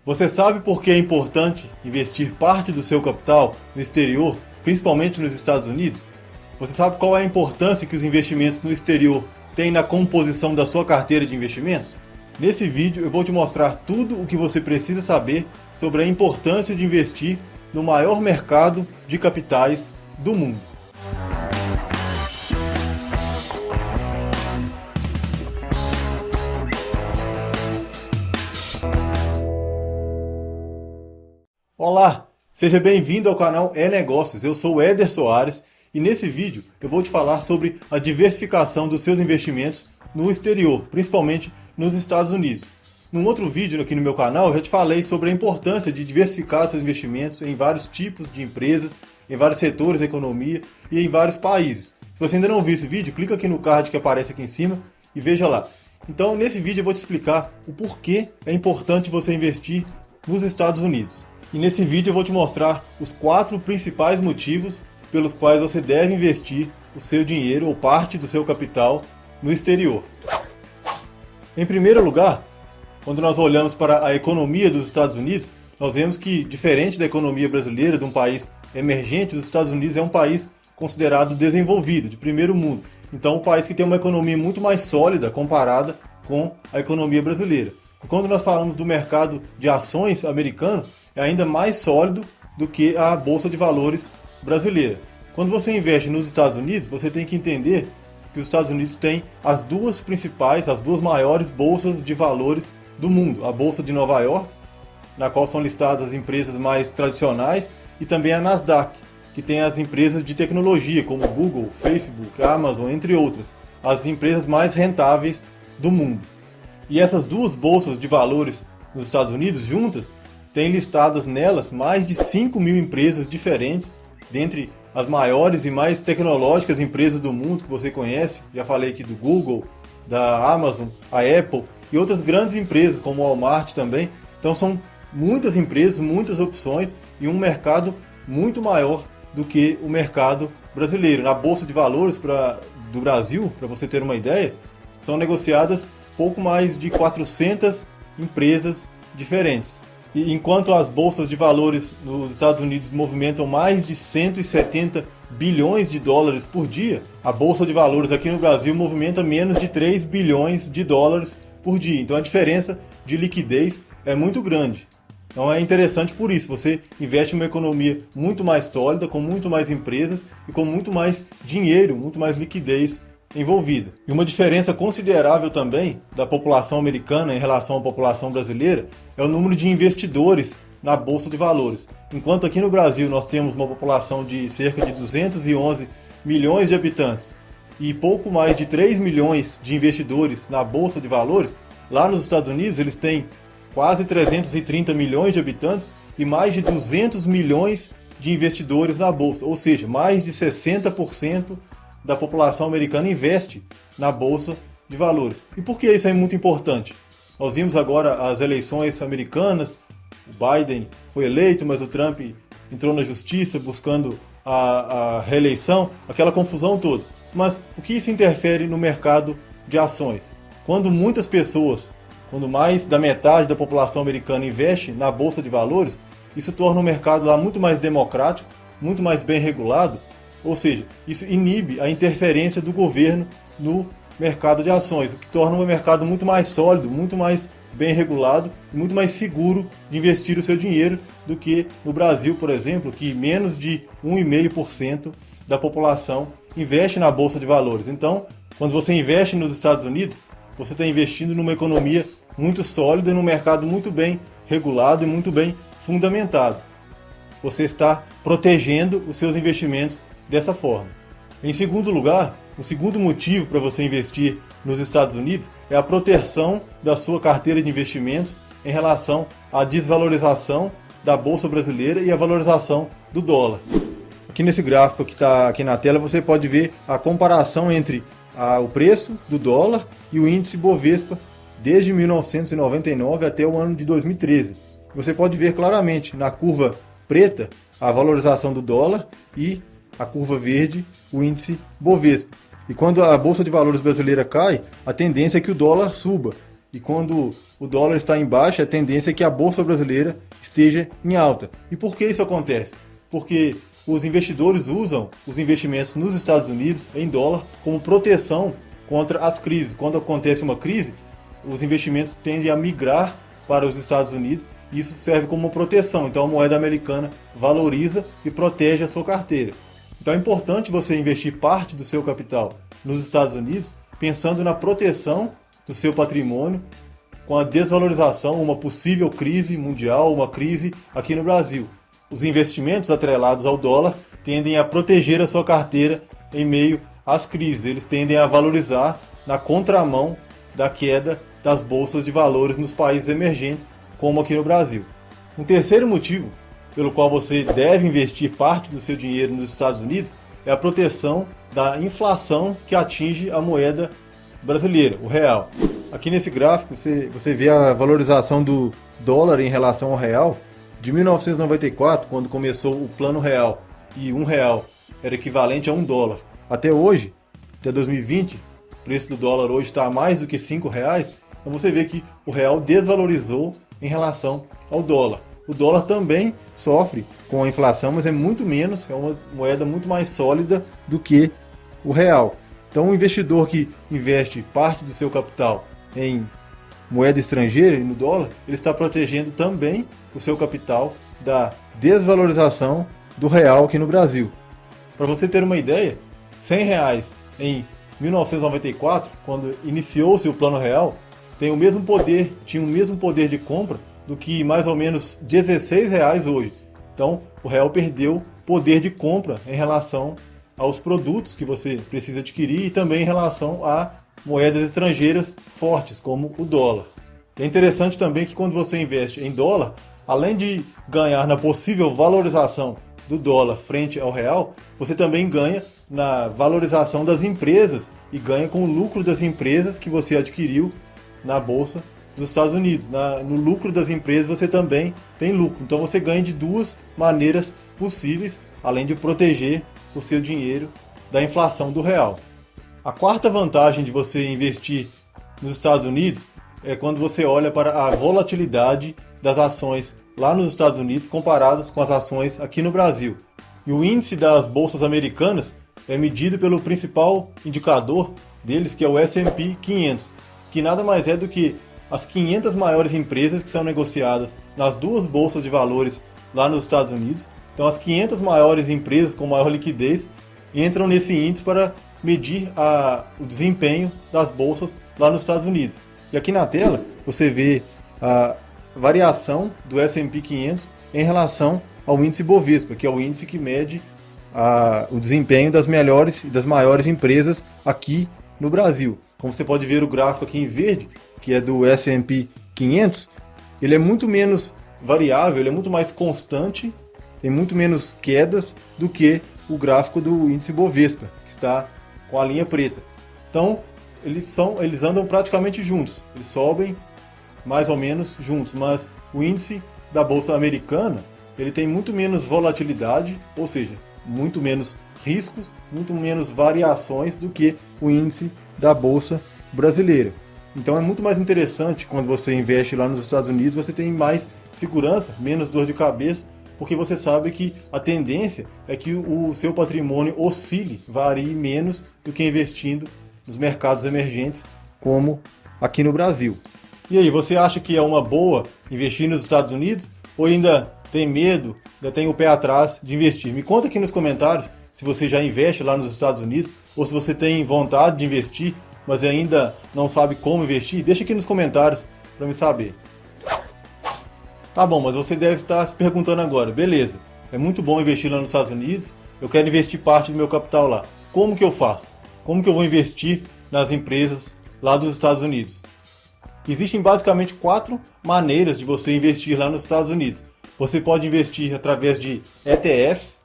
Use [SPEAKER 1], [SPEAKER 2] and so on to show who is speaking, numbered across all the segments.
[SPEAKER 1] Você sabe por que é importante investir parte do seu capital no exterior, principalmente nos Estados Unidos? Você sabe qual é a importância que os investimentos no exterior têm na composição da sua carteira de investimentos? Nesse vídeo eu vou te mostrar tudo o que você precisa saber sobre a importância de investir no maior mercado de capitais do mundo. Olá, seja bem-vindo ao canal Negócios. Eu sou o Éder Soares e nesse vídeo eu vou te falar sobre a diversificação dos seus investimentos no exterior, principalmente nos Estados Unidos. Num outro vídeo aqui no meu canal eu já te falei sobre a importância de diversificar seus investimentos em vários tipos de empresas, em vários setores da economia e em vários países. Se você ainda não viu esse vídeo, clica aqui no card que aparece aqui em cima e veja lá. Então nesse vídeo eu vou te explicar o porquê é importante você investir nos Estados Unidos. E nesse vídeo eu vou te mostrar os 4 principais motivos pelos quais você deve investir o seu dinheiro ou parte do seu capital no exterior. Em primeiro lugar, quando nós olhamos para a economia dos Estados Unidos, nós vemos que, diferente da economia brasileira, de um país emergente, os Estados Unidos é um país considerado desenvolvido, de primeiro mundo. Então, um país que tem uma economia muito mais sólida comparada com a economia brasileira. E quando nós falamos do mercado de ações americano, é ainda mais sólido do que a Bolsa de Valores brasileira. Quando você investe nos Estados Unidos, você tem que entender que os Estados Unidos têm as duas maiores bolsas de valores do mundo. A Bolsa de Nova York, na qual são listadas as empresas mais tradicionais, e também a Nasdaq, que tem as empresas de tecnologia, como Google, Facebook, Amazon, entre outras, as empresas mais rentáveis do mundo. E essas duas bolsas de valores nos Estados Unidos juntas tem listadas nelas mais de 5.000 empresas diferentes, dentre as maiores e mais tecnológicas empresas do mundo que você conhece. Já falei aqui do Google, da Amazon, a Apple e outras grandes empresas como o Walmart também. Então são muitas empresas, muitas opções e um mercado muito maior do que o mercado brasileiro. Na Bolsa de Valores do Brasil, para você ter uma ideia, são negociadas pouco mais de 400 empresas diferentes. E enquanto as bolsas de valores nos Estados Unidos movimentam mais de 170 bilhões de dólares por dia, a bolsa de valores aqui no Brasil movimenta menos de 3 bilhões de dólares por dia. Então a diferença de liquidez é muito grande. Então é interessante por isso, você investe em uma economia muito mais sólida, com muito mais empresas e com muito mais dinheiro, muito mais liquidez envolvida. E uma diferença considerável também da população americana em relação à população brasileira é o número de investidores na Bolsa de Valores. Enquanto aqui no Brasil nós temos uma população de cerca de 211 milhões de habitantes e pouco mais de 3 milhões de investidores na Bolsa de Valores, lá nos Estados Unidos eles têm quase 330 milhões de habitantes e mais de 200 milhões de investidores na Bolsa, ou seja, mais de 60% da população americana investe na Bolsa de Valores. E por que isso é muito importante? Nós vimos agora as eleições americanas, o Biden foi eleito, mas o Trump entrou na justiça buscando a reeleição, aquela confusão toda. Mas o que isso interfere no mercado de ações? Quando muitas pessoas, quando mais da metade da população americana investe na Bolsa de Valores, isso torna o mercado lá muito mais democrático, muito mais bem regulado. Ou seja, isso inibe a interferência do governo no mercado de ações, o que torna o mercado muito mais sólido, muito mais bem regulado e muito mais seguro de investir o seu dinheiro do que no Brasil, por exemplo, que menos de 1,5% da população investe na Bolsa de Valores. Então, quando você investe nos Estados Unidos, você está investindo numa economia muito sólida, num mercado muito bem regulado e muito bem fundamentado. Você está protegendo os seus investimentos dessa forma. Em segundo lugar, o segundo motivo para você investir nos Estados Unidos é a proteção da sua carteira de investimentos em relação à desvalorização da Bolsa brasileira e a valorização do dólar. Aqui nesse gráfico que está aqui na tela você pode ver a comparação entre o preço do dólar e o índice Bovespa desde 1999 até o ano de 2013. Você pode ver claramente na curva preta a valorização do dólar e a curva verde, o índice Bovespa. E quando a Bolsa de Valores brasileira cai, a tendência é que o dólar suba. E quando o dólar está em baixa, a tendência é que a bolsa brasileira esteja em alta. E por que isso acontece? Porque os investidores usam os investimentos nos Estados Unidos em dólar como proteção contra as crises. Quando acontece uma crise, os investimentos tendem a migrar para os Estados Unidos e isso serve como proteção. Então a moeda americana valoriza e protege a sua carteira. Então é importante você investir parte do seu capital nos Estados Unidos pensando na proteção do seu patrimônio com a desvalorização, uma possível crise mundial, uma crise aqui no Brasil. Os investimentos atrelados ao dólar tendem a proteger a sua carteira em meio às crises. Eles tendem a valorizar na contramão da queda das bolsas de valores nos países emergentes, como aqui no Brasil. Um terceiro motivo pelo qual você deve investir parte do seu dinheiro nos Estados Unidos é a proteção da inflação que atinge a moeda brasileira, o real. Aqui nesse gráfico você vê a valorização do dólar em relação ao real. De 1994, quando começou o Plano Real e R$1 era equivalente a $1, até hoje, até 2020, o preço do dólar hoje está a mais do que R$5, então você vê que o real desvalorizou em relação ao dólar. O dólar também sofre com a inflação, mas é muito menos, é uma moeda muito mais sólida do que o real. Então o investidor que investe parte do seu capital em moeda estrangeira e no dólar, ele está protegendo também o seu capital da desvalorização do real aqui no Brasil. Para você ter uma ideia, R$100 em 1994, quando iniciou-se o Plano Real, tinha o mesmo poder de compra do que mais ou menos R$16 hoje. Então o real perdeu poder de compra em relação aos produtos que você precisa adquirir e também em relação a moedas estrangeiras fortes, como o dólar. É interessante também que quando você investe em dólar, além de ganhar na possível valorização do dólar frente ao real, você também ganha na valorização das empresas e ganha com o lucro das empresas que você adquiriu na Bolsa dos Estados Unidos. No lucro das empresas você também tem lucro. Então você ganha de duas maneiras possíveis, além de proteger o seu dinheiro da inflação do real. A quarta vantagem de você investir nos Estados Unidos é quando você olha para a volatilidade das ações lá nos Estados Unidos comparadas com as ações aqui no Brasil. E o índice das bolsas americanas é medido pelo principal indicador deles, que é o S&P 500, que nada mais é do que as 500 maiores empresas que são negociadas nas duas bolsas de valores lá nos Estados Unidos. Então as 500 maiores empresas com maior liquidez entram nesse índice para medir o desempenho das bolsas lá nos Estados Unidos. E aqui na tela você vê a variação do S&P 500 em relação ao índice Bovespa, que é o índice que mede o desempenho das melhores e das maiores empresas aqui no Brasil. Como você pode ver o gráfico aqui em verde, que é do S&P 500, ele é muito menos variável, ele é muito mais constante, tem muito menos quedas do que o gráfico do índice Bovespa, que está com a linha preta. Então, eles andam praticamente juntos, eles sobem mais ou menos juntos, mas o índice da Bolsa Americana, ele tem muito menos volatilidade, ou seja, muito menos riscos, muito menos variações do que o índice da Bolsa Brasileira. Então é muito mais interessante quando você investe lá nos Estados Unidos, você tem mais segurança, menos dor de cabeça, porque você sabe que a tendência é que o seu patrimônio oscile, varie menos do que investindo nos mercados emergentes, como aqui no Brasil. E aí, você acha que é uma boa investir nos Estados Unidos ou ainda tem medo, ainda tem o pé atrás de investir? Me conta aqui nos comentários se você já investe lá nos Estados Unidos ou se você tem vontade de investir, mas ainda não sabe como investir. Deixa aqui nos comentários para me saber. Tá bom, mas você deve estar se perguntando agora, beleza, é muito bom investir lá nos Estados Unidos, eu quero investir parte do meu capital lá. Como que eu faço? Como que eu vou investir nas empresas lá dos Estados Unidos? Existem basicamente 4 maneiras de você investir lá nos Estados Unidos. Você pode investir através de ETFs,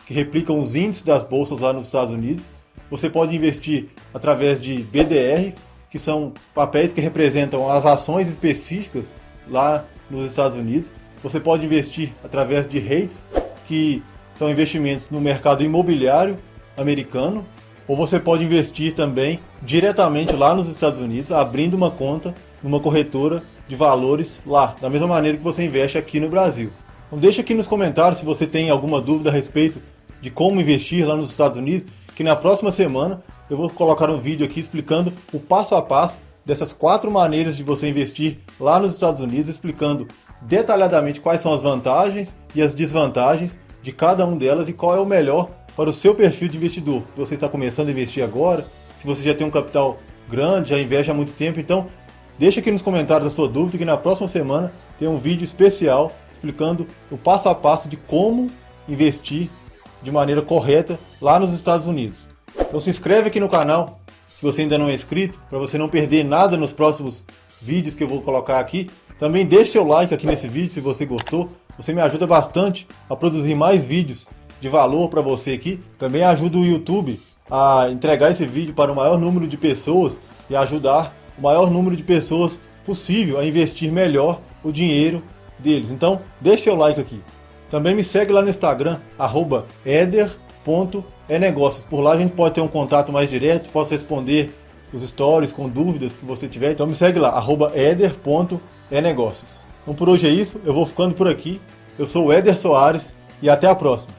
[SPEAKER 1] que replicam os índices das bolsas lá nos Estados Unidos. Você pode investir através de BDRs, que são papéis que representam as ações específicas lá nos Estados Unidos. Você pode investir através de REITs, que são investimentos no mercado imobiliário americano. Ou você pode investir também diretamente lá nos Estados Unidos, abrindo uma conta numa corretora de valores lá, da mesma maneira que você investe aqui no Brasil. Então deixa aqui nos comentários se você tem alguma dúvida a respeito de como investir lá nos Estados Unidos, que na próxima semana eu vou colocar um vídeo aqui explicando o passo a passo dessas 4 maneiras de você investir lá nos Estados Unidos, explicando detalhadamente quais são as vantagens e as desvantagens de cada uma delas e qual é o melhor para o seu perfil de investidor. Se você está começando a investir agora, se você já tem um capital grande, já investe há muito tempo, então deixa aqui nos comentários a sua dúvida que na próxima semana tem um vídeo especial explicando o passo a passo de como investir de maneira correta lá nos Estados Unidos. Então se inscreve aqui no canal, se você ainda não é inscrito, para você não perder nada nos próximos vídeos que eu vou colocar aqui. Também deixe seu like aqui nesse vídeo se você gostou, você me ajuda bastante a produzir mais vídeos de valor para você aqui. Também ajuda o YouTube a entregar esse vídeo para o maior número de pessoas e ajudar o maior número de pessoas possível a investir melhor o dinheiro deles. Então, deixe seu like aqui. Também me segue lá no Instagram, @eder.enegócios. Por lá a gente pode ter um contato mais direto, posso responder os stories com dúvidas que você tiver. Então me segue lá, @eder.enegócios. Então por hoje é isso, eu vou ficando por aqui. Eu sou o Éder Soares e até a próxima.